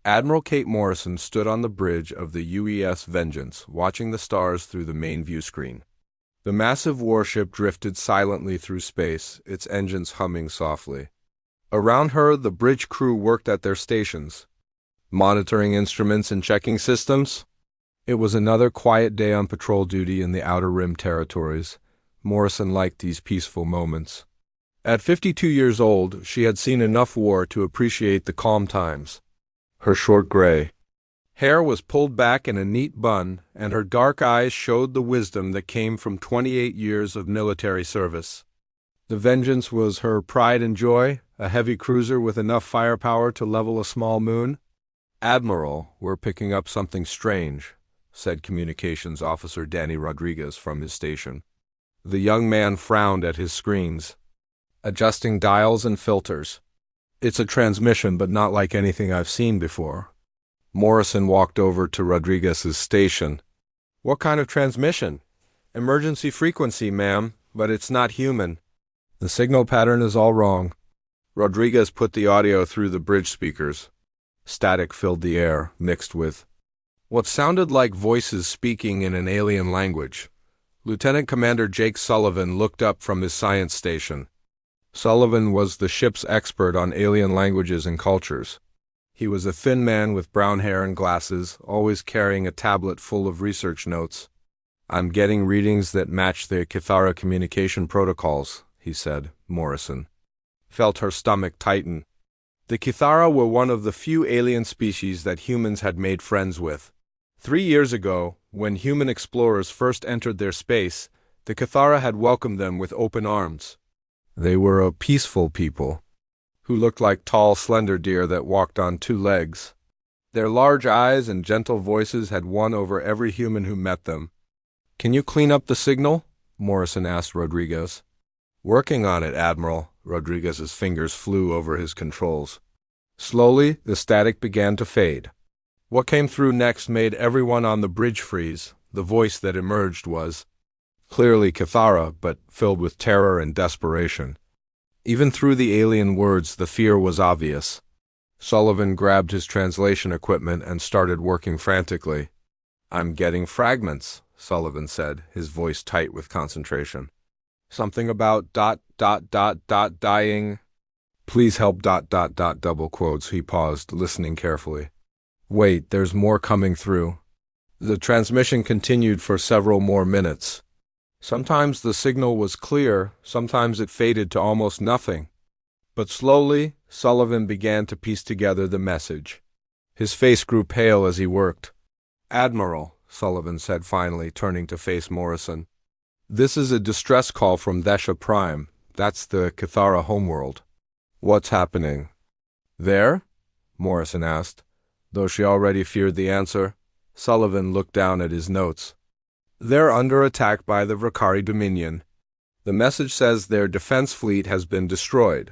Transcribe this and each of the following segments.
Admiral Kate Morrison stood on the bridge of the UES Vengeance, watching the stars through the main view screen. The massive warship drifted silently through space, its engines humming softly. Around her, the bridge crew worked at their stations, monitoring instruments and checking systems. It was another quiet day on patrol duty in the Outer Rim territories. Morrison liked these peaceful moments. At 52 years old, she had seen enough war to appreciate the calm times. Her short gray hair was pulled back in a neat bun, and her dark eyes showed the wisdom that came from 28 years of military service. The Vengeance was her pride and joy, a heavy cruiser with enough firepower to level a small moon. "Admiral, we're picking up something strange," said Communications Officer Danny Rodriguez from his station. The young man frowned at his screens, adjusting dials and filters. "It's a transmission, but not like anything I've seen before." Morrison walked over to Rodriguez's station. "What kind of transmission?" "Emergency frequency, ma'am, but it's not human." "The signal pattern is all wrong." Rodriguez put the audio through the bridge speakers. Static filled the air, mixed with what sounded like voices speaking in an alien language. Lieutenant Commander Jake Sullivan looked up from his science station. Sullivan was the ship's expert on alien languages and cultures. He was a thin man with brown hair and glasses, always carrying a tablet full of research notes. "I'm getting readings that match the Kithara communication protocols," he said. Morrison felt her stomach tighten. The Kithara were one of the few alien species that humans had made friends with. 3 years ago, when human explorers first entered their space, the Kithara had welcomed them with open arms. They were a peaceful people, who looked like tall, slender deer that walked on 2 legs. Their large eyes and gentle voices had won over every human who met them. "Can you clean up the signal?" Morrison asked Rodriguez. "Working on it, Admiral." Rodriguez's fingers flew over his controls. Slowly, the static began to fade. What came through next made everyone on the bridge freeze. The voice that emerged was clearly Kithara, but filled with terror and desperation. Even through the alien words, the fear was obvious. Sullivan grabbed his translation equipment and started working frantically. "I'm getting fragments," Sullivan said, his voice tight with concentration. "Something about ... dying. Please help ... double quotes." He paused, listening carefully. "Wait, there's more coming through." The transmission continued for several more minutes. Sometimes the signal was clear, sometimes it faded to almost nothing. But slowly, Sullivan began to piece together the message. His face grew pale as he worked. "Admiral," Sullivan said finally, turning to face Morrison. "This is a distress call from Thesha Prime. That's the Kithara homeworld." "What's happening there?" Morrison asked. Though she already feared the answer, Sullivan looked down at his notes. "They're under attack by the Vakari Dominion. The message says their defense fleet has been destroyed.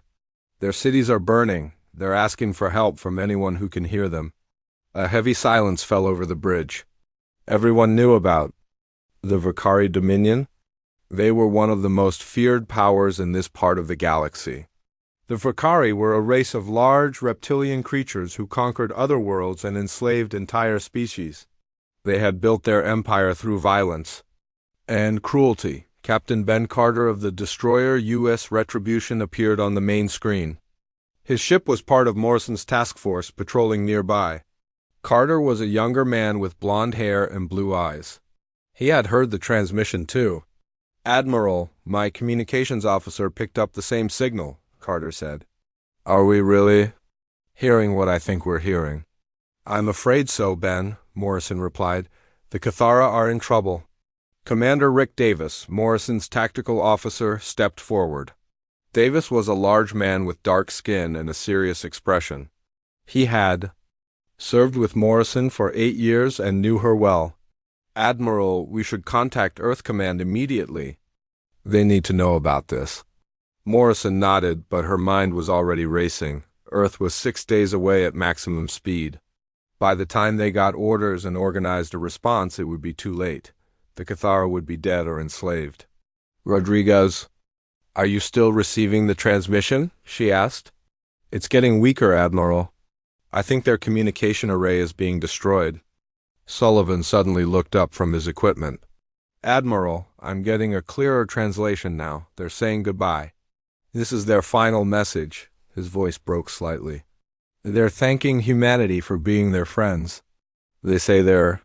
Their cities are burning. They're asking for help from anyone who can hear them." A heavy silence fell over the bridge. Everyone knew about the Vakari Dominion. They were one of the most feared powers in this part of the galaxy. The Vakari were a race of large reptilian creatures who conquered other worlds and enslaved entire species. They had built their empire through violence and cruelty. Captain Ben Carter of the destroyer U.S. Retribution appeared on the main screen. His ship was part of Morrison's task force patrolling nearby. Carter was a younger man with blonde hair and blue eyes. He had heard the transmission too. "Admiral, my communications officer picked up the same signal," Carter said. "Are we really hearing what I think we're hearing?" "I'm afraid so, Ben," Morrison replied. "The Kithara are in trouble." Commander Rick Davis, Morrison's tactical officer, stepped forward. Davis was a large man with dark skin and a serious expression. He had served with Morrison for 8 years and knew her well. "Admiral, we should contact Earth Command immediately. They need to know about this." Morrison nodded, but her mind was already racing. Earth was 6 days away at maximum speed. By the time they got orders and organized a response, it would be too late. The Kithara would be dead or enslaved. "Rodriguez, are you still receiving the transmission?" she asked. "It's getting weaker, Admiral." I think their communication array is being destroyed. Sullivan suddenly looked up from his equipment. Admiral, I'm getting a clearer translation now. They're saying goodbye. This is their final message. His voice broke slightly. They're thanking humanity for being their friends. They say they're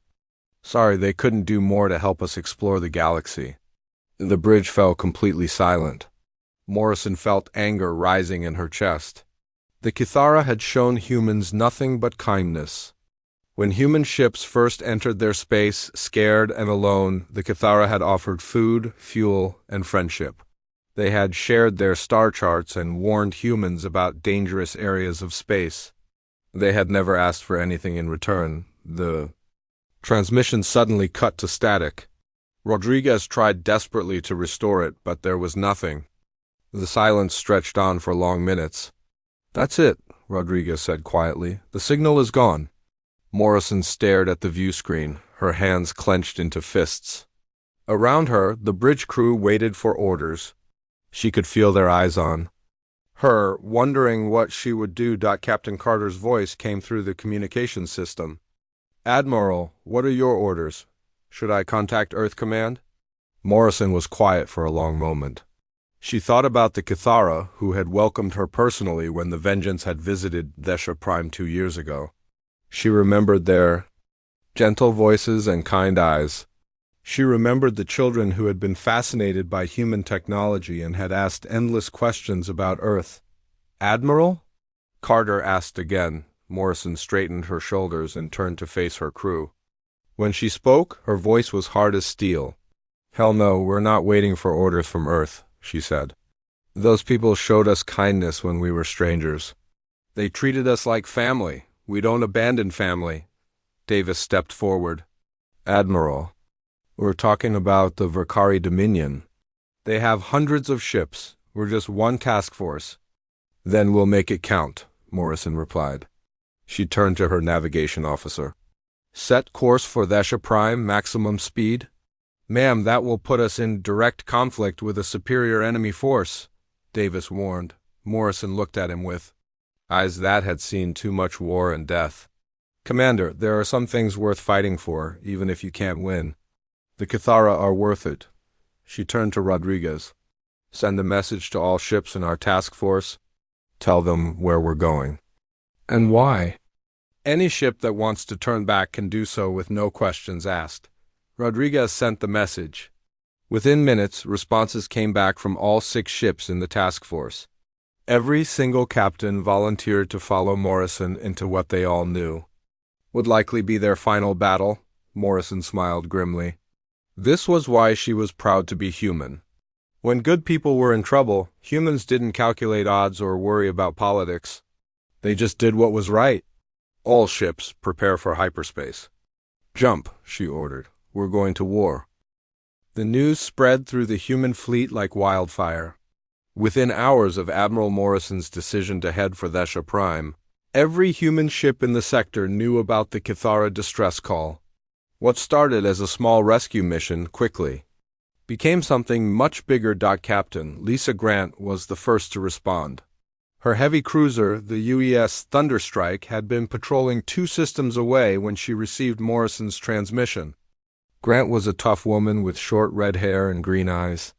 sorry they couldn't do more to help us explore the galaxy. The bridge fell completely silent. Morrison felt anger rising in her chest. The Kithara had shown humans nothing but kindness. When human ships first entered their space, scared and alone, the Kithara had offered food, fuel, and friendship. They had shared their star charts and warned humans about dangerous areas of space. They had never asked for anything in return. The transmission suddenly cut to static. Rodriguez tried desperately to restore it, but there was nothing. The silence stretched on for long minutes. That's it, Rodriguez said quietly. The signal is gone. Morrison stared at the view screen, her hands clenched into fists. Around her, the bridge crew waited for orders. She could feel their eyes on her, wondering what she would do. Captain Carter's voice came through the communication system. Admiral, what are your orders? Should I contact Earth Command? Morrison was quiet for a long moment. She thought about the Kithara, who had welcomed her personally when the Vengeance had visited Thesha Prime 2 years ago. She remembered their gentle voices and kind eyes. She remembered the children who had been fascinated by human technology and had asked endless questions about Earth. Admiral? Carter asked again. Morrison straightened her shoulders and turned to face her crew. When she spoke, her voice was hard as steel. Hell no, we're not waiting for orders from Earth, she said. Those people showed us kindness when we were strangers. They treated us like family. We don't abandon family. Davis stepped forward. Admiral, we're talking about the Vakari Dominion. They have hundreds of ships. We're just one task force. Then we'll make it count, Morrison replied. She turned to her navigation officer. Set course for Thesha Prime, maximum speed. Ma'am, that will put us in direct conflict with a superior enemy force, Davis warned. Morrison looked at him with eyes that had seen too much war and death. Commander, there are some things worth fighting for, even if you can't win. The Kithara are worth it. She turned to Rodriguez. Send a message to all ships in our task force. Tell them where we're going. And why? Any ship that wants to turn back can do so with no questions asked. Rodriguez sent the message. Within minutes, responses came back from all 6 ships in the task force. Every single captain volunteered to follow Morrison into what they all knew would likely be their final battle. Morrison smiled grimly. This was why she was proud to be human. When good people were in trouble, humans didn't calculate odds or worry about politics. They just did what was right. All ships, prepare for hyperspace. Jump, she ordered. We're going to war. The news spread through the human fleet like wildfire. Within hours of Admiral Morrison's decision to head for Thesha Prime, every human ship in the sector knew about the Kithara distress call. What started as a small rescue mission quickly became something much bigger. Captain Lisa Grant was the first to respond. Her heavy cruiser, the UES Thunderstrike, had been patrolling 2 systems away when she received Morrison's transmission. Grant was a tough woman with short red hair and green eyes.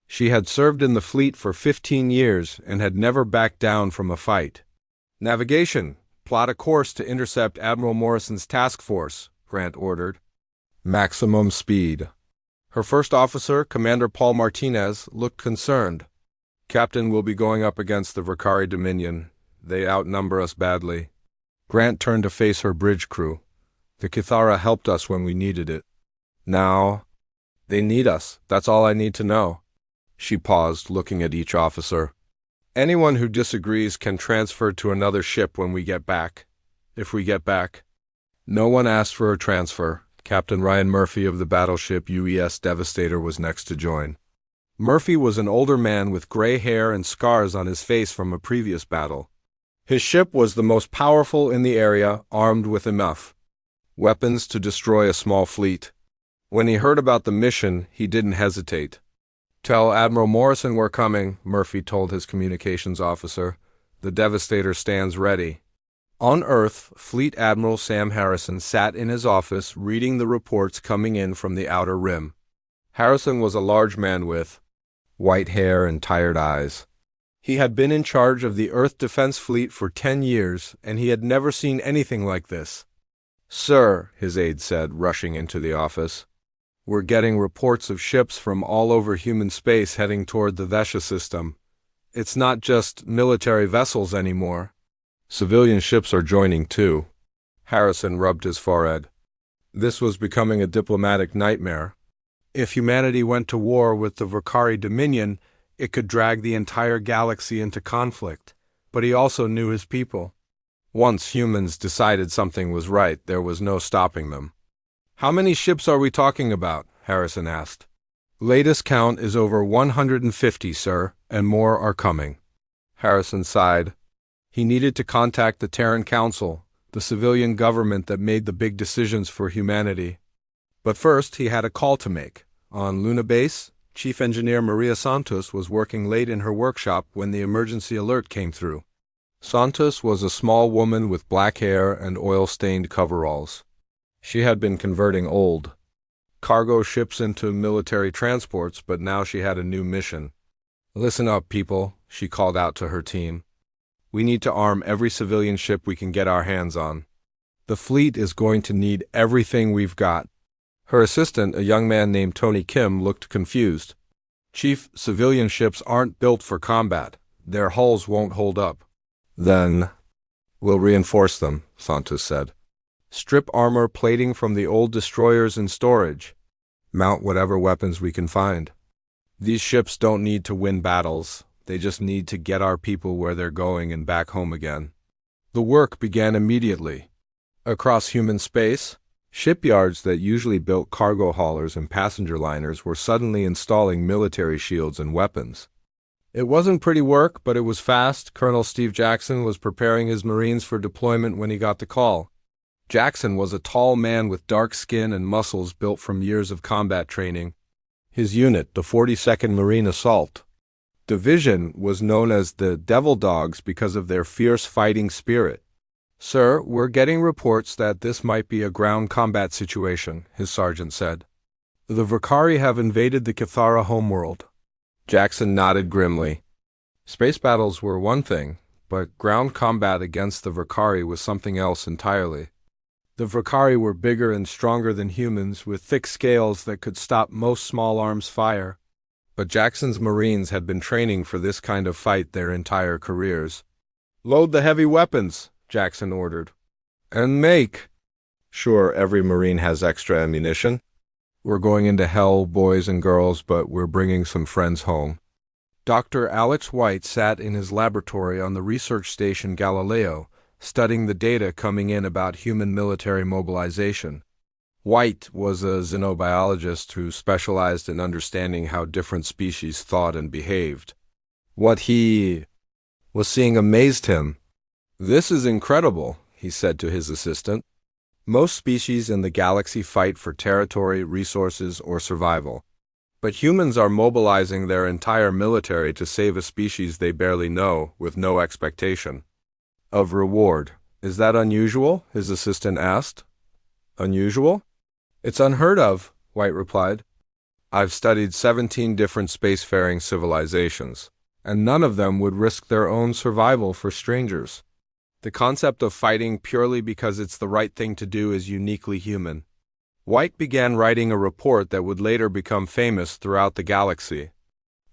She had served in the fleet for 15 years and had never backed down from a fight. Navigation, plot a course to intercept Admiral Morrison's task force, Grant ordered. Maximum speed. Her first officer, Commander Paul Martinez, looked concerned. Captain, we'll be going up against the Vakari Dominion. They outnumber us badly. Grant turned to face her bridge crew. The Kithara helped us when we needed it. Now, they need us. That's all I need to know. She paused, looking at each officer. Anyone who disagrees can transfer to another ship when we get back. If we get back. No one asked for a transfer. Captain Ryan Murphy of the battleship UES Devastator was next to join. Murphy was an older man with gray hair and scars on his face from a previous battle. His ship was the most powerful in the area, armed with enough weapons to destroy a small fleet. When he heard about the mission, he didn't hesitate. Tell Admiral Morrison we're coming, Murphy told his communications officer. The Devastator stands ready. On Earth, Fleet Admiral Sam Harrison sat in his office reading the reports coming in from the Outer Rim. Harrison was a large man with white hair and tired eyes. He had been in charge of the Earth Defense Fleet for 10 years, and he had never seen anything like this. "Sir," his aide said, rushing into the office, "we're getting reports of ships from all over human space heading toward the Vesha system. It's not just military vessels anymore. Civilian ships are joining too." Harrison rubbed his forehead. This was becoming a diplomatic nightmare. If humanity went to war with the Vakari Dominion, it could drag the entire galaxy into conflict. But he also knew his people. Once humans decided something was right, there was no stopping them. "How many ships are we talking about?" Harrison asked. "Latest count is over 150, sir, and more are coming." Harrison sighed. He needed to contact the Terran Council, the civilian government that made the big decisions for humanity. But first, he had a call to make. On Luna Base, Chief Engineer Maria Santos was working late in her workshop when the emergency alert came through. Santos was a small woman with black hair and oil-stained coveralls. She had been converting old cargo ships into military transports, but now she had a new mission. "Listen up, people," she called out to her team. "We need to arm every civilian ship we can get our hands on. The fleet is going to need everything we've got." Her assistant, a young man named Tony Kim, looked confused. "Chief, civilian ships aren't built for combat. Their hulls won't hold up." "Then we'll reinforce them," Santos said. "Strip armor plating from the old destroyers in storage. Mount whatever weapons we can find. These ships don't need to win battles. They just need to get our people where they're going and back home again." The work began immediately. Across human space, shipyards that usually built cargo haulers and passenger liners were suddenly installing military shields and weapons. It wasn't pretty work, but it was fast. Colonel Steve Jackson was preparing his Marines for deployment when he got the call. Jackson was a tall man with dark skin and muscles built from years of combat training. His unit, the 42nd Marine Assault Division, was known as the Devil Dogs because of their fierce fighting spirit. "Sir, we're getting reports that this might be a ground combat situation," his sergeant said. "The Vakari have invaded the Cathara homeworld." Jackson nodded grimly. Space battles were one thing, but ground combat against the Vakari was something else entirely. The Vakari were bigger and stronger than humans, with thick scales that could stop most small arms fire. But Jackson's Marines had been training for this kind of fight their entire careers. "Load the heavy weapons," Jackson ordered. "And make sure every Marine has extra ammunition. We're going into hell, boys and girls, but we're bringing some friends home." Dr. Alex White sat in his laboratory on the research station Galileo, studying the data coming in about human military mobilization. White was a xenobiologist who specialized in understanding how different species thought and behaved. What he was seeing amazed him. "This is incredible," he said to his assistant. "Most species in the galaxy fight for territory, resources, or survival. But humans are mobilizing their entire military to save a species they barely know, with no expectation of reward. Is that unusual?" his assistant asked. "Unusual? It's unheard of," White replied. "I've studied 17 different spacefaring civilizations, and none of them would risk their own survival for strangers. The concept of fighting purely because it's the right thing to do is uniquely human." White began writing a report that would later become famous throughout the galaxy.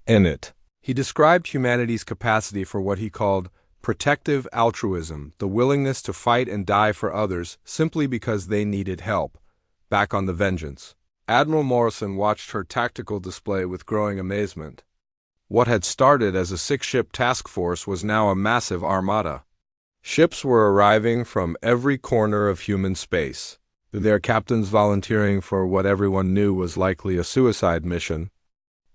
In it, he described humanity's capacity for what he called protective altruism, the willingness to fight and die for others simply because they needed help. Back on the Vengeance, Admiral Morrison watched her tactical display with growing amazement. What had started as a 6-ship task force was now a massive armada. Ships were arriving from every corner of human space, their captains volunteering for what everyone knew was likely a suicide mission.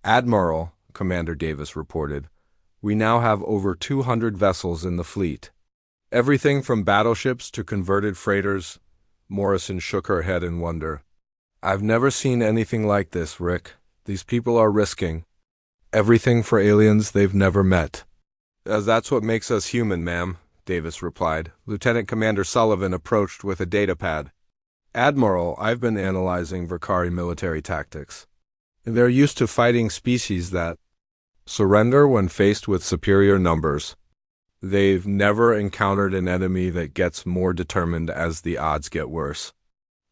"Admiral," Commander Davis reported, "we now have over 200 vessels in the fleet. Everything from battleships to converted freighters." Morrison shook her head in wonder. "I've never seen anything like this, Rick. These people are risking everything for aliens they've never met." "That's what makes us human, ma'am," Davis replied. Lieutenant Commander Sullivan approached with a datapad. Admiral, I've been analyzing Vakari military tactics. They're used to fighting species that surrender when faced with superior numbers. They've never encountered an enemy that gets more determined as the odds get worse.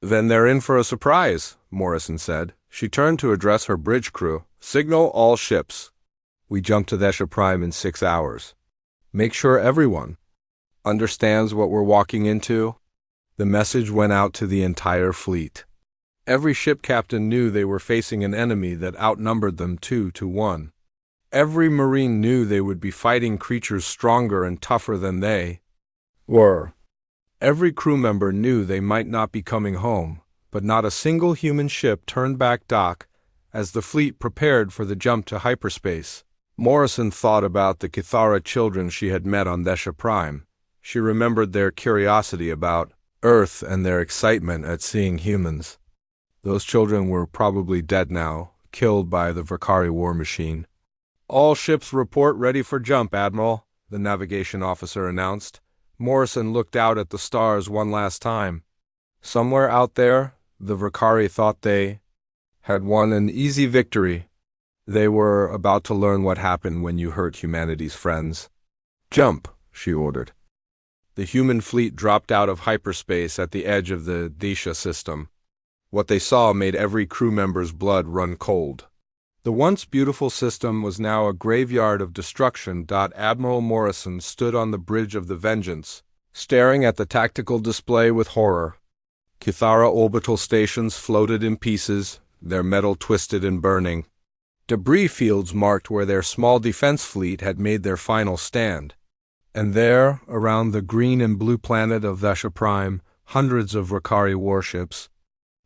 Then they're in for a surprise, Morrison said. She turned to address her bridge crew. Signal all ships. We jump to Desha Prime in 6 hours. Make sure everyone understands what we're walking into. The message went out to the entire fleet. Every ship captain knew they were facing an enemy that outnumbered them 2-1. Every Marine knew they would be fighting creatures stronger and tougher than they were. Every crew member knew they might not be coming home, but not a single human ship turned back dock as the fleet prepared for the jump to hyperspace. Morrison thought about the Kithara children she had met on Desha Prime. She remembered their curiosity about Earth and their excitement at seeing humans. Those children were probably dead now, killed by the Vakari war machine. All ships report ready for jump, Admiral, the navigation officer announced. Morrison looked out at the stars one last time. Somewhere out there, the Vakari thought they had won an easy victory. They were about to learn what happened when you hurt humanity's friends. Jump, she ordered. The human fleet dropped out of hyperspace at the edge of the Desha system. What they saw made every crew member's blood run cold. The once beautiful system was now a graveyard of destruction. Admiral Morrison stood on the bridge of the Vengeance, staring at the tactical display with horror. Kithara orbital stations floated in pieces, their metal twisted and burning. Debris fields marked where their small defense fleet had made their final stand. And there, around the green and blue planet of Desha Prime, hundreds of Vakari warships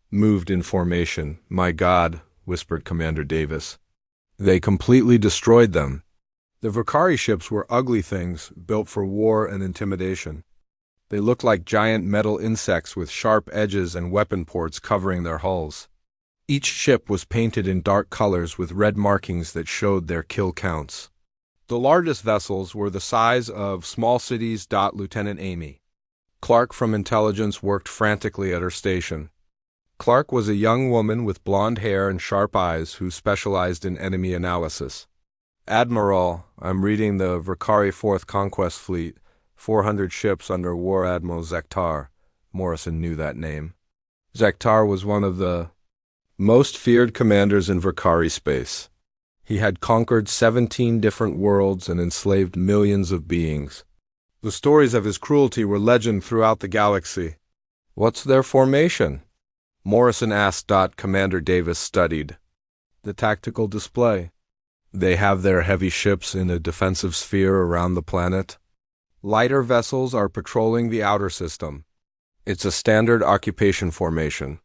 moved in formation. My God, whispered Commander Davis. They completely destroyed them. The Vakari ships were ugly things, built for war and intimidation. They looked like giant metal insects with sharp edges and weapon ports covering their hulls. Each ship was painted in dark colors with red markings that showed their kill counts. The largest vessels were the size of small cities. Lieutenant Amy Clark from Intelligence worked frantically at her station. Clark was a young woman with blonde hair and sharp eyes who specialized in enemy analysis. Admiral, I'm reading the Vakari 4th Conquest Fleet, 400 ships under War Admiral Zektar. Morrison knew that name. Zektar was one of the most feared commanders in Vakari space. He had conquered 17 different worlds and enslaved millions of beings. The stories of his cruelty were legend throughout the galaxy. What's their formation? Morrison asked. Commander Davis studied the tactical display. They have their heavy ships in a defensive sphere around the planet. Lighter vessels are patrolling the outer system. It's a standard occupation formation.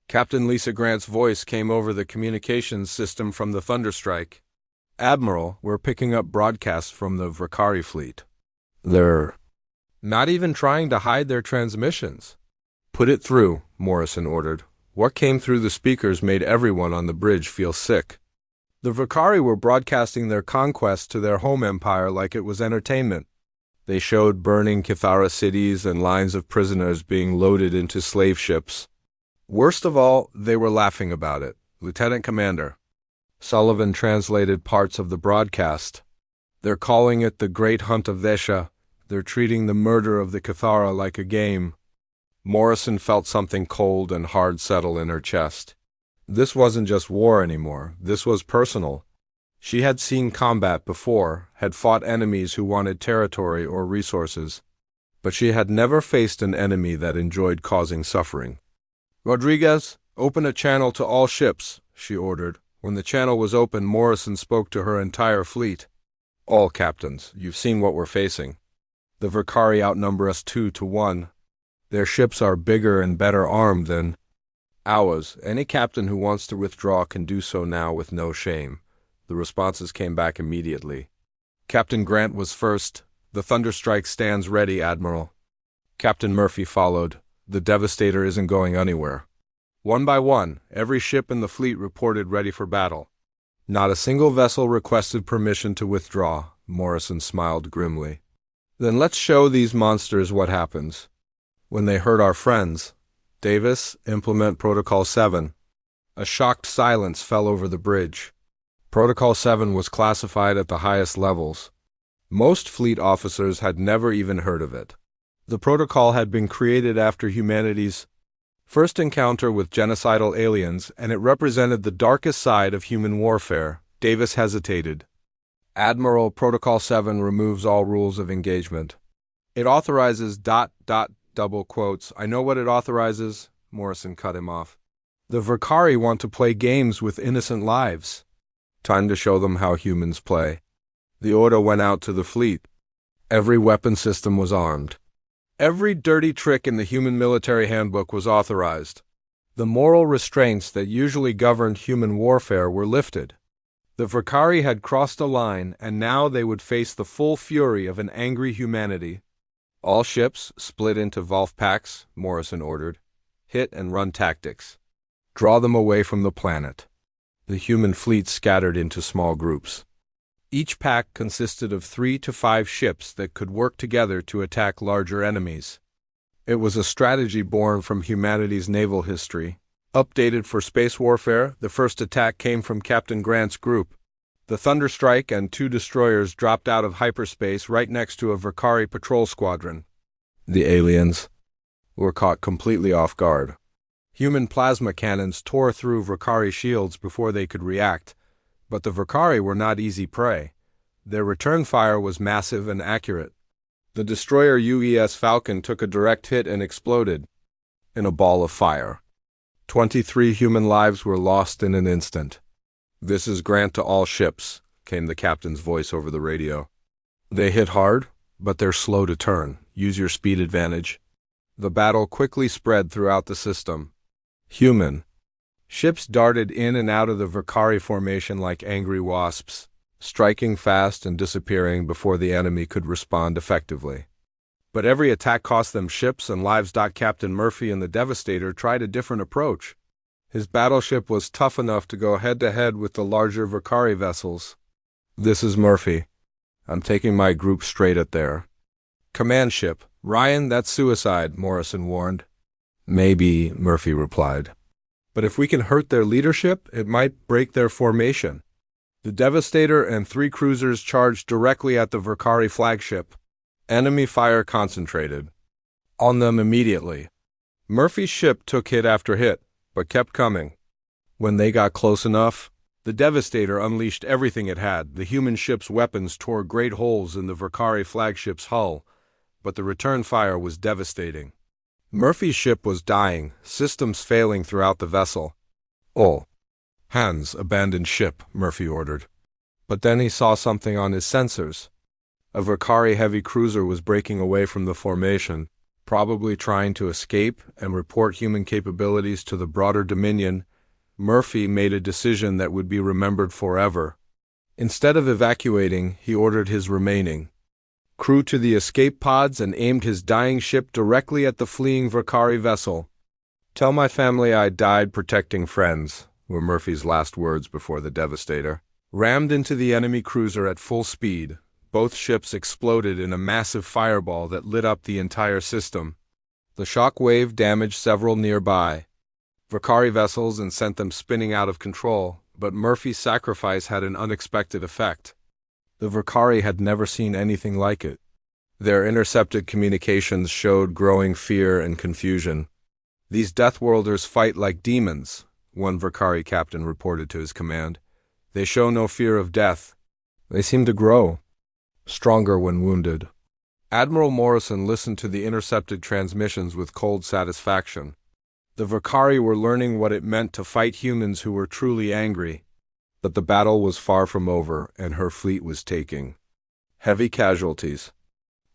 Captain Lisa Grant's voice came over the communications system from the Thunderstrike. Admiral, we're picking up broadcasts from the Vakari fleet. They're not even trying to hide their transmissions. Put it through, Morrison ordered. What came through the speakers made everyone on the bridge feel sick. The Vakari were broadcasting their conquest to their home empire like it was entertainment. They showed burning Kithara cities and lines of prisoners being loaded into slave ships. Worst of all, they were laughing about it. Lieutenant Commander Sullivan translated parts of the broadcast. They're calling it the Great Hunt of Desha. They're treating the murder of the Kithara like a game. Morrison felt something cold and hard settle in her chest. This wasn't just war anymore. This was personal. She had seen combat before, had fought enemies who wanted territory or resources. But she had never faced an enemy that enjoyed causing suffering. Rodriguez, open a channel to all ships, she ordered. When the channel was open, Morrison spoke to her entire fleet. All captains, you've seen what we're facing. The Vakari outnumber us 2-1. Their ships are bigger and better armed than ours. Any captain who wants to withdraw can do so now with no shame. The responses came back immediately. Captain Grant was first. The Thunderstrike stands ready, Admiral. Captain Murphy followed. The Devastator isn't going anywhere. One by one, every ship in the fleet reported ready for battle. Not a single vessel requested permission to withdraw. Morrison smiled grimly. Then let's show these monsters what happens when they hurt our friends. Davis, implement Protocol 7. A shocked silence fell over the bridge. Protocol 7 was classified at the highest levels. Most fleet officers had never even heard of it. The protocol had been created after humanity's first encounter with genocidal aliens, and it represented the darkest side of human warfare. Davis hesitated. Admiral, Protocol 7 removes all rules of engagement. It authorizes ... double quotes. I know what it authorizes. Morrison cut him off. The Verkari want to play games with innocent lives. Time to show them how humans play. The order went out to the fleet. Every weapon system was armed. Every dirty trick in the human military handbook was authorized. The moral restraints that usually governed human warfare were lifted. The Verkari had crossed a line, and now they would face the full fury of an angry humanity. All ships split into Volf packs, Morrison ordered. Hit and run tactics. Draw them away from the planet. The human fleet scattered into small groups. Each pack consisted of 3 to 5 ships that could work together to attack larger enemies. It was a strategy born from humanity's naval history. Updated for space warfare, the first attack came from Captain Grant's group. The Thunderstrike and 2 destroyers dropped out of hyperspace right next to a Verkari patrol squadron. The aliens were caught completely off guard. Human plasma cannons tore through Verkari shields before they could react, but the Verkari were not easy prey. Their return fire was massive and accurate. The destroyer UES Falcon took a direct hit and exploded in a ball of fire. 23 human lives were lost in an instant. "This is Grant to all ships," came the captain's voice over the radio. "They hit hard, but they're slow to turn. Use your speed advantage." The battle quickly spread throughout the system. Human ships darted in and out of the Verkari formation like angry wasps, striking fast and disappearing before the enemy could respond effectively. But every attack cost them ships and lives. Captain Murphy and the Devastator tried a different approach. His battleship was tough enough to go head-to-head with the larger Verkari vessels. "This is Murphy. I'm taking my group straight at there." "Command ship. Ryan, that's suicide," Morrison warned. "Maybe," Murphy replied. "But if we can hurt their leadership, it might break their formation." The Devastator and 3 cruisers charged directly at the Verkari flagship. Enemy fire concentrated on them immediately. Murphy's ship took hit after hit, but kept coming. When they got close enough, the Devastator unleashed everything it had. The human ship's weapons tore great holes in the Verkari flagship's hull, but the return fire was devastating. Murphy's ship was dying, systems failing throughout the vessel. "All hands abandon ship," Murphy ordered. But then he saw something on his sensors. A Verkari heavy cruiser was breaking away from the formation, probably trying to escape and report human capabilities to the broader Dominion. Murphy made a decision that would be remembered forever. Instead of evacuating, he ordered his remaining crew to the escape pods and aimed his dying ship directly at the fleeing Verkari vessel. "Tell my family I died protecting friends," were Murphy's last words before the Devastator rammed into the enemy cruiser at full speed. Both ships exploded in a massive fireball that lit up the entire system. The shock wave damaged several nearby Verkari vessels and sent them spinning out of control, but Murphy's sacrifice had an unexpected effect. The Verkari had never seen anything like it. Their intercepted communications showed growing fear and confusion. "These Deathworlders fight like demons," one Verkari captain reported to his command. "They show no fear of death. They seem to grow stronger when wounded." Admiral Morrison listened to the intercepted transmissions with cold satisfaction. The Verkari were learning what it meant to fight humans who were truly angry. But the battle was far from over, and her fleet was taking heavy casualties.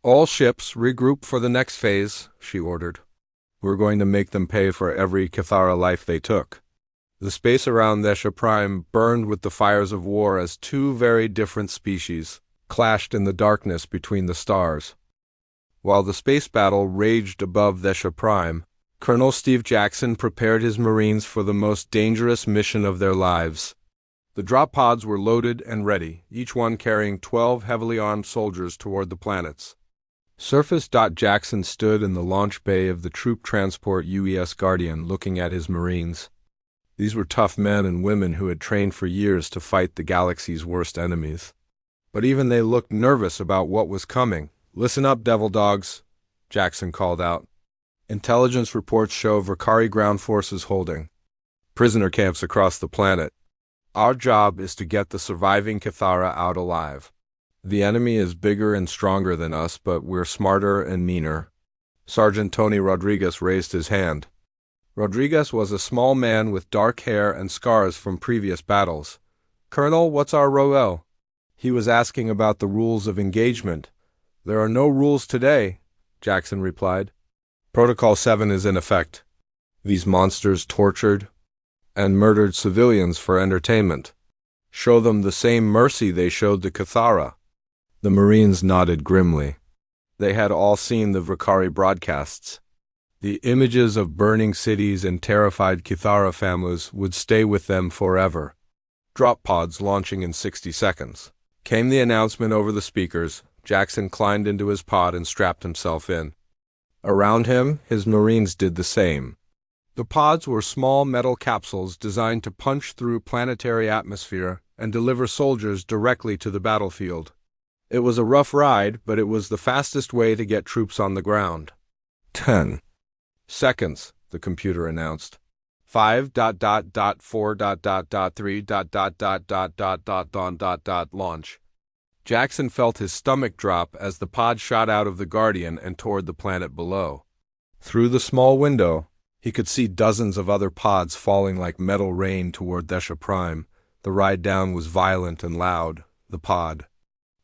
"All ships regroup for the next phase," she ordered. "We're going to make them pay for every Cathara life they took." The space around Thesha Prime burned with the fires of war as 2 very different species clashed in the darkness between the stars. While the space battle raged above Thesha Prime, Colonel Steve Jackson prepared his Marines for the most dangerous mission of their lives. The drop pods were loaded and ready, each one carrying 12 heavily armed soldiers toward the planets. Surface. Jackson stood in the launch bay of the troop transport UES Guardian looking at his Marines. These were tough men and women who had trained for years to fight the galaxy's worst enemies. But even they looked nervous about what was coming. "Listen up, devil dogs," Jackson called out. "Intelligence reports show Vakari ground forces holding prisoner camps across the planet. Our job is to get the surviving Cathara out alive. The enemy is bigger and stronger than us, but we're smarter and meaner." Sergeant Tony Rodriguez raised his hand. Rodriguez was a small man with dark hair and scars from previous battles. "Colonel, what's our role?" He was asking about the rules of engagement. "There are no rules today," Jackson replied. "Protocol 7 is in effect. These monsters tortured and murdered civilians for entertainment. Show them the same mercy they showed the Cathara." The Marines nodded grimly. They had all seen the Vakari broadcasts. The images of burning cities and terrified Cathara families would stay with them forever. Drop pods launching in 60 seconds. Came the announcement over the speakers. Jackson climbed into his pod and strapped himself in. Around him, his Marines did the same. The pods were small metal capsules designed to punch through planetary atmosphere and deliver soldiers directly to the battlefield. It was a rough ride, but it was the fastest way to get troops on the ground. 10 seconds, the computer announced. 5.4.3. Launch. Jackson felt his stomach drop as the pod shot out of the Guardian and toward the planet below. Through the small window, he could see dozens of other pods falling like metal rain toward Desha Prime. The ride down was violent and loud. The pod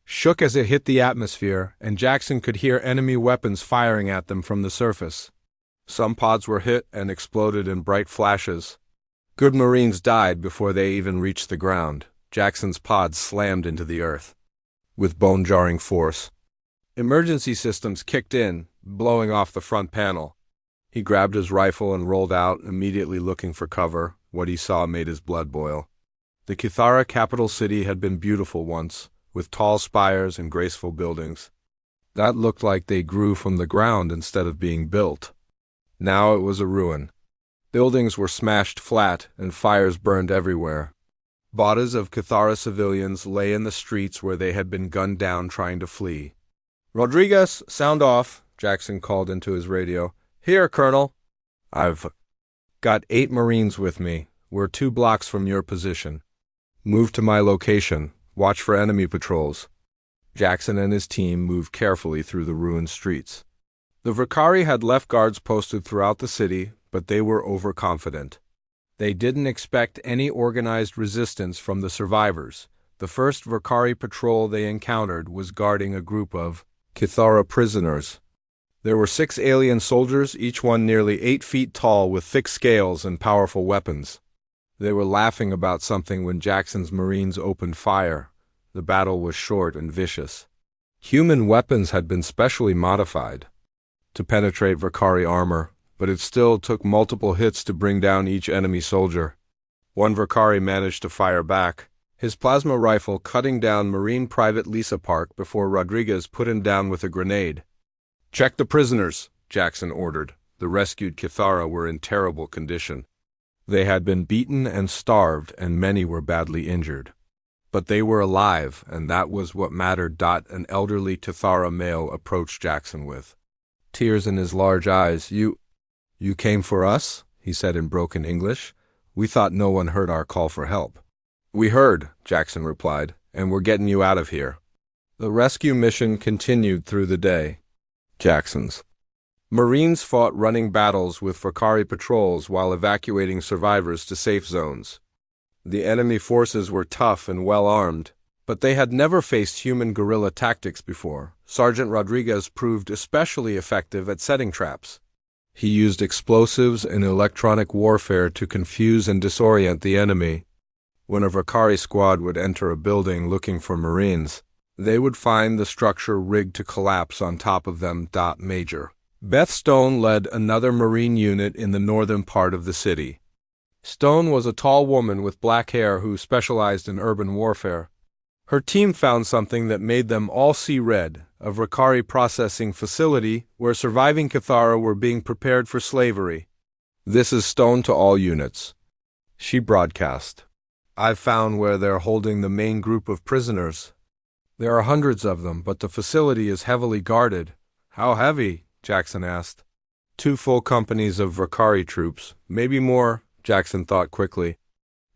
shook as it hit the atmosphere, and Jackson could hear enemy weapons firing at them from the surface. Some pods were hit and exploded in bright flashes. Good Marines died before they even reached the ground. Jackson's pod slammed into the earth with bone-jarring force. Emergency systems kicked in, blowing off the front panel. He grabbed his rifle and rolled out, immediately looking for cover. What he saw made his blood boil. The Cathara capital city had been beautiful once, with tall spires and graceful buildings. That looked like they grew from the ground instead of being built. Now it was a ruin. Buildings were smashed flat and fires burned everywhere. Bodies of Cathara civilians lay in the streets where they had been gunned down trying to flee. "Rodriguez, sound off," Jackson called into his radio. "Here, Colonel. I've got 8 Marines with me. We're 2 blocks from your position. Move to my location. Watch for enemy patrols." Jackson and his team moved carefully through the ruined streets. The Vakari had left guards posted throughout the city, but they were overconfident. They didn't expect any organized resistance from the survivors. The first Vakari patrol they encountered was guarding a group of Cathara prisoners. There were 6 alien soldiers, each one nearly 8 feet tall with thick scales and powerful weapons. They were laughing about something when Jackson's Marines opened fire. The battle was short and vicious. Human weapons had been specially modified to penetrate Vakari armor, but it still took multiple hits to bring down each enemy soldier. One Vakari managed to fire back, his plasma rifle cutting down Marine Private Lisa Park before Rodriguez put him down with a grenade. "Check the prisoners," Jackson ordered. The rescued Cathara were in terrible condition. They had been beaten and starved, and many were badly injured. But they were alive, and that was what mattered. An elderly Cathara male approached Jackson with tears in his large eyes. You came for us?" he said in broken English. "We thought no one heard our call for help." "We heard," Jackson replied, "and we're getting you out of here." The rescue mission continued through the day. Jackson's Marines fought running battles with Vakari patrols while evacuating survivors to safe zones. The enemy forces were tough and well-armed, but they had never faced human guerrilla tactics before. Sergeant Rodriguez proved especially effective at setting traps. He used explosives and electronic warfare to confuse and disorient the enemy. When a Vakari squad would enter a building looking for Marines, they would find the structure rigged to collapse on top of them. Major Beth Stone led another Marine unit in the northern part of the city. Stone was a tall woman with black hair who specialized in urban warfare. Her team found something that made them all see red, a Vakari processing facility where surviving Cathara were being prepared for slavery. This is stone to all units, she broadcast. I've found where they're holding the main group of prisoners. There are hundreds of them, but the facility is heavily guarded. How heavy? Jackson asked. 2 full companies of Vakari troops, maybe more, Jackson thought quickly.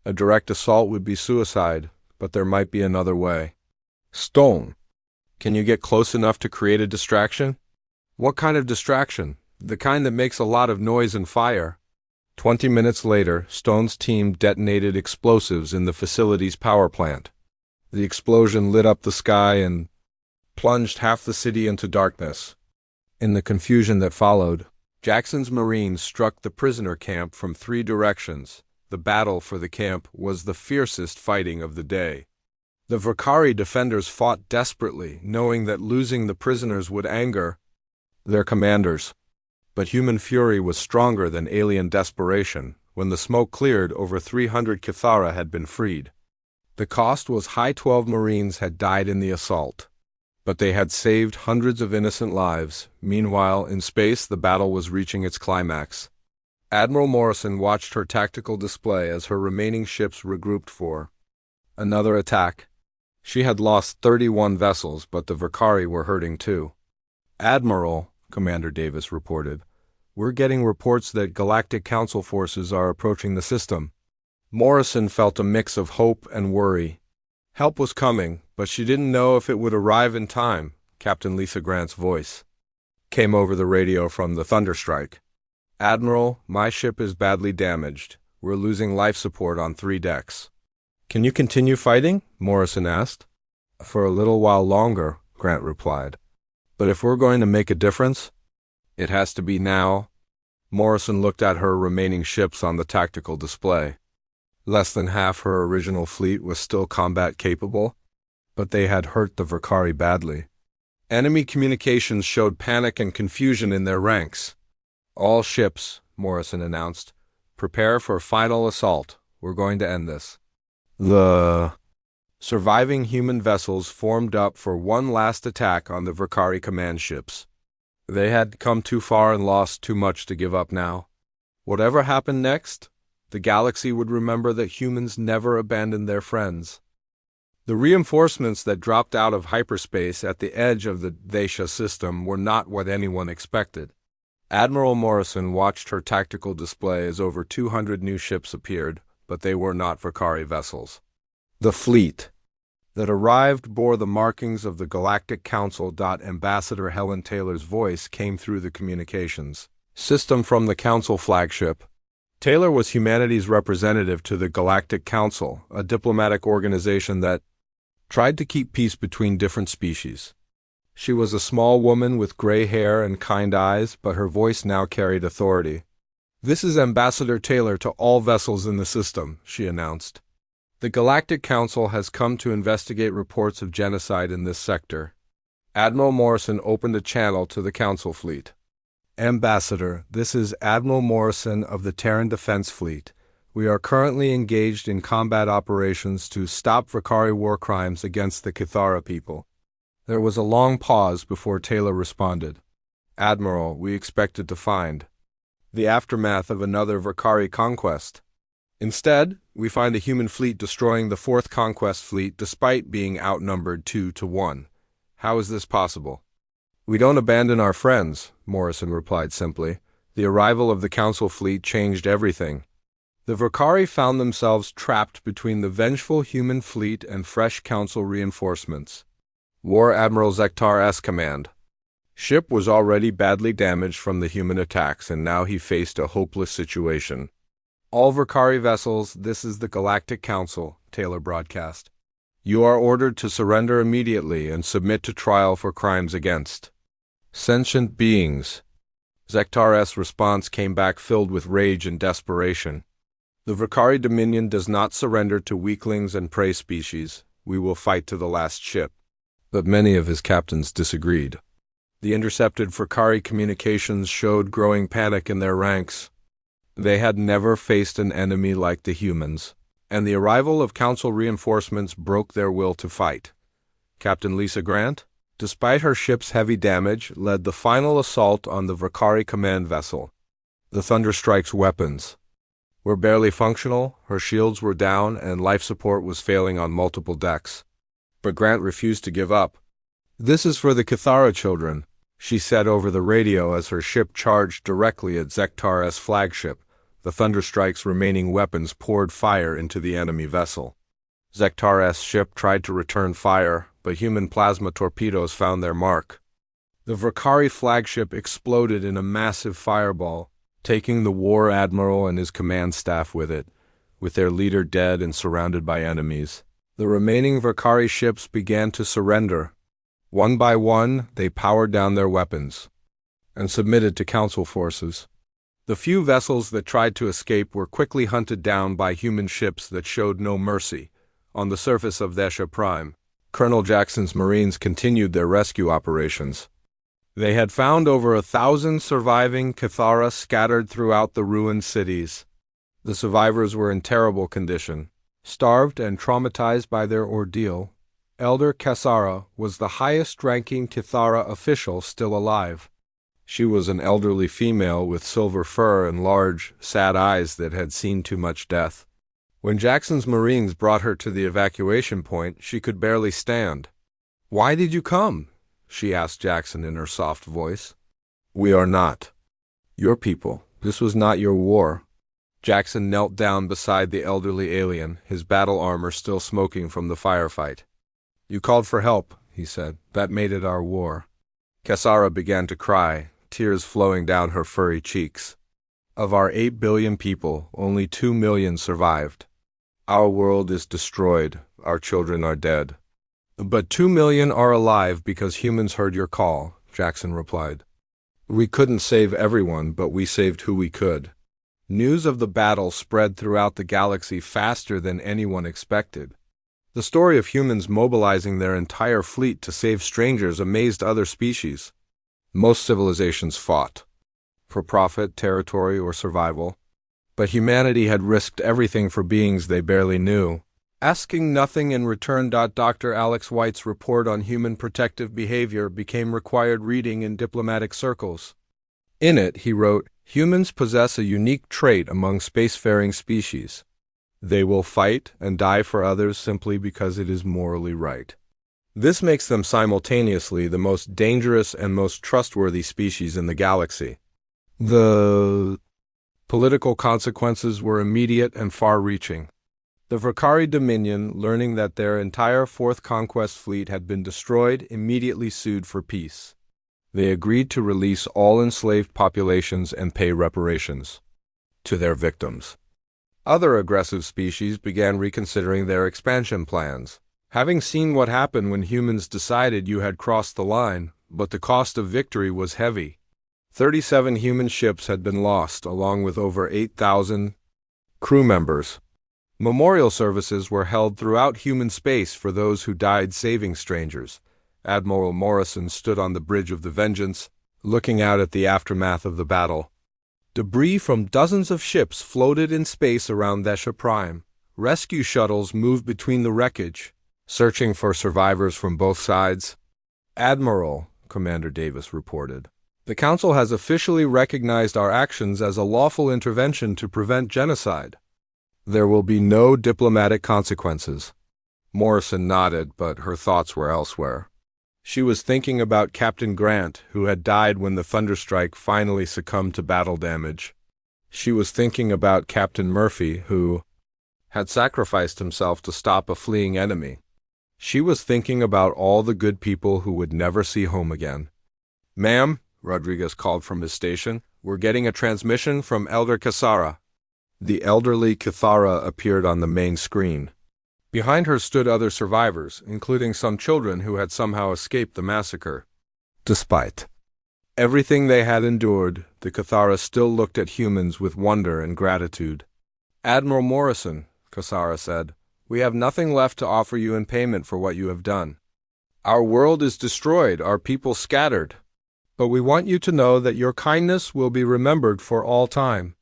A direct assault would be suicide, but there might be another way. Stone. Can you get close enough to create a distraction? What kind of distraction? The kind that makes a lot of noise and fire. 20 minutes later, Stone's team detonated explosives in the facility's power plant. The explosion lit up the sky and plunged half the city into darkness. In the confusion that followed, Jackson's Marines struck the prisoner camp from 3 directions. The battle for the camp was the fiercest fighting of the day. The Vakari defenders fought desperately, knowing that losing the prisoners would anger their commanders. But human fury was stronger than alien desperation. When the smoke cleared, over 300 Cathara had been freed. The cost was high. 12 Marines had died in the assault, but they had saved hundreds of innocent lives. Meanwhile, in space, the battle was reaching its climax. Admiral Morrison watched her tactical display as her remaining ships regrouped for another attack. She had lost 31 vessels, but the Vakari were hurting too. Admiral, Commander Davis reported, we're getting reports that Galactic Council forces are approaching the system. Morrison felt a mix of hope and worry. Help was coming, but she didn't know if it would arrive in time. Captain Lisa Grant's voice came over the radio from the Thunderstrike. Admiral, my ship is badly damaged. We're losing life support on 3 decks. Can you continue fighting? Morrison asked. For a little while longer, Grant replied. But if we're going to make a difference, it has to be now. Morrison looked at her remaining ships on the tactical display. Less than half her original fleet was still combat capable, but they had hurt the Vakari badly. Enemy communications showed panic and confusion in their ranks. All ships, Morrison announced, prepare for final assault. We're going to end this. The surviving human vessels formed up for one last attack on the Vakari command ships. They had come too far and lost too much to give up now. Whatever happened next, the galaxy would remember that humans never abandoned their friends. The reinforcements that dropped out of hyperspace at the edge of the Daisha system were not what anyone expected. Admiral Morrison watched her tactical display as over 200 new ships appeared, but they were not Vakari vessels. The fleet that arrived bore the markings of the Galactic Council. Ambassador Helen Taylor's voice came through the communications system from the Council flagship. Taylor was humanity's representative to the Galactic Council, a diplomatic organization that tried to keep peace between different species. She was a small woman with gray hair and kind eyes, but her voice now carried authority. This is Ambassador Taylor to all vessels in the system, she announced. The Galactic Council has come to investigate reports of genocide in this sector. Admiral Morrison opened a channel to the Council fleet. Ambassador, this is Admiral Morrison of the Terran Defense Fleet. We are currently engaged in combat operations to stop Vakari war crimes against the Cathara people. There was a long pause before Taylor responded. Admiral, we expected to find the aftermath of another Vakari conquest. Instead, we find a human fleet destroying the 4th Conquest Fleet despite being outnumbered 2-1. How is this possible? We don't abandon our friends, Morrison replied simply. The arrival of the Council fleet changed everything. The Vakari found themselves trapped between the vengeful human fleet and fresh Council reinforcements. War Admiral Zektar S. command. Ship was already badly damaged from the human attacks, and now he faced a hopeless situation. All Vakari vessels, this is the Galactic Council, Taylor broadcast. You are ordered to surrender immediately and submit to trial for crimes against sentient beings. Zektar S. response came back filled with rage and desperation. The Vakari Dominion does not surrender to weaklings and prey species. We will fight to the last ship. But many of his captains disagreed. The intercepted Vakari communications showed growing panic in their ranks. They had never faced an enemy like the humans. and the arrival of Council reinforcements broke their will to fight. Captain Lisa Grant, despite her ship's heavy damage, led the final assault on the Vakari command vessel. The Thunderstrike's weapons were barely functional, her shields were down, and life support was failing on multiple decks. But Grant refused to give up. "This is for the Cathara children," she said over the radio as her ship charged directly at Zektar's flagship. The Thunderstrike's remaining weapons poured fire into the enemy vessel. Zektar's ship tried to return fire, but human plasma torpedoes found their mark. The Vakari flagship exploded in a massive fireball, taking the War Admiral and his command staff with it, with their leader dead and surrounded by enemies. The remaining Vakari ships began to surrender. One by one, they powered down their weapons and submitted to Council forces. The few vessels that tried to escape were quickly hunted down by human ships that showed no mercy. On the surface of Desha Prime, Colonel Jackson's Marines continued their rescue operations. They had found over 1,000 surviving Cathara scattered throughout the ruined cities. The survivors were in terrible condition. Starved and traumatized by their ordeal, Elder Cassara was the highest-ranking Cathara official still alive. She was an elderly female with silver fur and large, sad eyes that had seen too much death. When Jackson's Marines brought her to the evacuation point, she could barely stand. "Why did you come?" she asked Jackson in her soft voice. "We are not your people. This was not your war." Jackson knelt down beside the elderly alien, his battle armor still smoking from the firefight. "You called for help," he said. "That made it our war." Cassara began to cry, tears flowing down her furry cheeks. "Of our 8 billion people, only 2 million survived. Our world is destroyed, our children are dead. But 2 million are alive because humans heard your call," Jackson replied. "We couldn't save everyone, but we saved who we could." News of the battle spread throughout the galaxy faster than anyone expected. The story of humans mobilizing their entire fleet to save strangers amazed other species. Most civilizations fought for profit, territory, or survival. But humanity had risked everything for beings they barely knew, asking nothing in return. Dr. Alex White's report on human protective behavior became required reading in diplomatic circles. In it, he wrote, "Humans possess a unique trait among spacefaring species. They will fight and die for others simply because it is morally right. This makes them simultaneously the most dangerous and most trustworthy species in the galaxy." The political consequences were immediate and far-reaching. The Vakari Dominion, learning that their entire Fourth Conquest fleet had been destroyed, immediately sued for peace. They agreed to release all enslaved populations and pay reparations to their victims. Other aggressive species began reconsidering their expansion plans, having seen what happened when humans decided you had crossed the line, but the cost of victory was heavy. 37 human ships had been lost, along with over 8,000 crew members. Memorial services were held throughout human space for those who died saving strangers. Admiral Morrison stood on the bridge of the Vengeance, looking out at the aftermath of the battle. Debris from dozens of ships floated in space around Desha Prime. Rescue shuttles moved between the wreckage, searching for survivors from both sides. "Admiral," Commander Davis reported, "the Council has officially recognized our actions as a lawful intervention to prevent genocide. There will be no diplomatic consequences." Morrison nodded, but her thoughts were elsewhere. She was thinking about Captain Grant, who had died when the Thunderstrike finally succumbed to battle damage. She was thinking about Captain Murphy, who had sacrificed himself to stop a fleeing enemy. She was thinking about all the good people who would never see home again. "Ma'am," Rodriguez called from his station, "we're getting a transmission from Elder Cassara." The elderly Cathara appeared on the main screen. Behind her stood other survivors, including some children who had somehow escaped the massacre. Despite everything they had endured, the Cathara still looked at humans with wonder and gratitude. "Admiral Morrison," Cassara said, "we have nothing left to offer you in payment for what you have done. Our world is destroyed, our people scattered. But we want you to know that your kindness will be remembered for all time."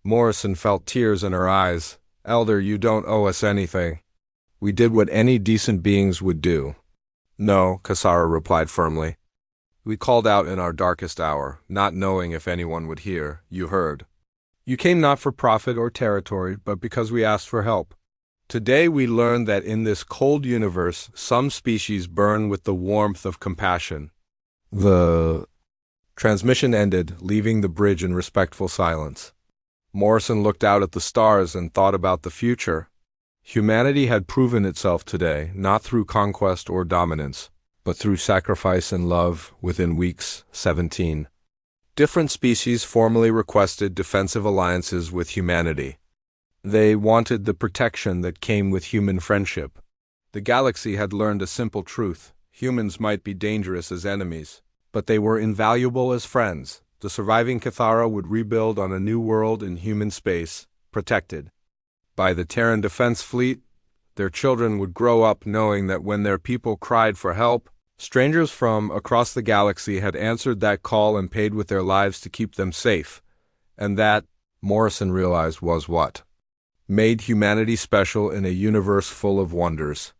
Morrison felt tears in her eyes. Elder, you don't owe us anything. We did what any decent beings would do. No, Kasara replied firmly. We called out in our darkest hour, not knowing if anyone would hear. You heard. You came not for profit or territory, but because we asked for help. Today we learned that in this cold universe, some species burn with the warmth of compassion. The transmission ended, leaving the bridge in respectful silence. Morrison looked out at the stars and thought about the future. Humanity had proven itself today, not through conquest or dominance, but through sacrifice and love within weeks 17. Different species formally requested defensive alliances with humanity. They wanted the protection that came with human friendship. The galaxy had learned a simple truth. Humans might be dangerous as enemies, but they were invaluable as friends. The surviving Cathara would rebuild on a new world in human space, protected by the Terran Defense Fleet. Their children would grow up knowing that when their people cried for help, strangers from across the galaxy had answered that call and paid with their lives to keep them safe. And that, Morrison realized, was what made humanity special in a universe full of wonders.